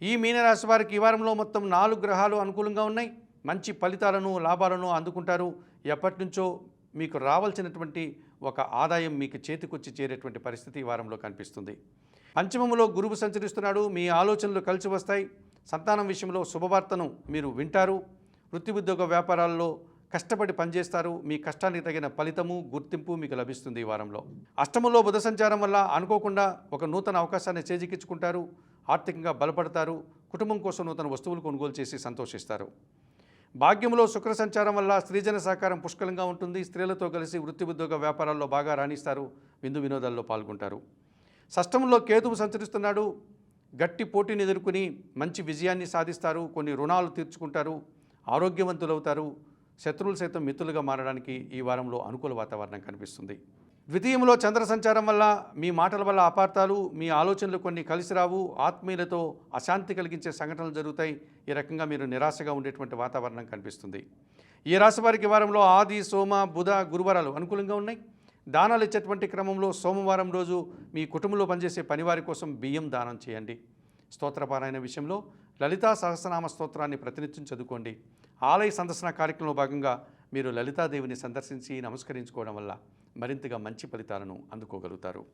ఈ మీనరాశి వారికి ఈ వారంలో మొత్తం 4 గ్రహాలు అనుకూలంగా ఉన్నాయి. మంచి ఫలితాలను, లాభాలను అందుకుంటారు. ఎప్పటినుంచో మీకు రావాల్సినటువంటి ఒక ఆదాయం మీకు చేతికొచ్చి చేరేటువంటి పరిస్థితి ఈ వారంలో కనిపిస్తుంది. పంచమములో గురువు సంచరిస్తున్నాడు. మీ ఆలోచనలు కలిసి వస్తాయి. సంతానం విషయంలో శుభవార్తను మీరు వింటారు. వృత్తి ఉద్యోగ వ్యాపారాల్లో కష్టపడి పనిచేస్తారు. మీ కష్టానికి తగిన ఫలితము, గుర్తింపు మీకు లభిస్తుంది ఈ వారంలో. అష్టమంలో బుధ సంచారం వల్ల అనుకోకుండా ఒక నూతన అవకాశాన్ని చేజిక్కించుకుంటారు. ఆర్థికంగా బలపడతారు. కుటుంబం కోసం నూతన వస్తువులు కొనుగోలు చేసి సంతోషిస్తారు. భాగ్యంలో శుక్ర సంచారం వల్ల స్త్రీజన సహకారం పుష్కలంగా ఉంటుంది. స్త్రీలతో కలిసి వృత్తి ఉద్యోగ వ్యాపారాల్లో బాగా రాణిస్తారు. విందు వినోదాల్లో పాల్గొంటారు. షష్టమంలో కేతువు సంచరిస్తున్నాడు. గట్టి పోటీని ఎదుర్కొని మంచి విజయాన్ని సాధిస్తారు. కొన్ని రుణాలు తీర్చుకుంటారు. ఆరోగ్యవంతులవుతారు. శత్రువులు సైతం మిత్రులుగా మారడానికి ఈ వారంలో అనుకూల వాతావరణం కనిపిస్తుంది. ద్వితీయంలో చంద్ర సంచారం వల్ల మీ మాటల వల్ల అపార్థాలు, మీ ఆలోచనలు కొన్ని కలిసి రావు. ఆత్మీయులతో అశాంతి కలిగించే సంఘటనలు జరుగుతాయి. ఈ రకంగా మీరు నిరాశగా ఉండేటువంటి వాతావరణం కనిపిస్తుంది. ఈ రాశి వారికి ఈ వారంలో ఆది, సోమ, బుధ, గురువారాలు అనుకూలంగా ఉన్నాయి. దానాలు ఇచ్చేటువంటి క్రమంలో సోమవారం రోజు మీ కుటుంబంలో పనిచేసే పనివారి కోసం బియ్యం దానం చేయండి. స్తోత్రపారాయణ విషయంలో లలితా సహస్రనామ స్తోత్రాన్ని ప్రతినిత్యం చదువుకోండి. ఆలయ సందర్శన కార్యక్రమంలో భాగంగా మీరు లలితాదేవిని సందర్శించి నమస్కరించుకోవడం వల్ల మరింతగా మంచి ఫలితాలను అందుకోగలుగుతారు.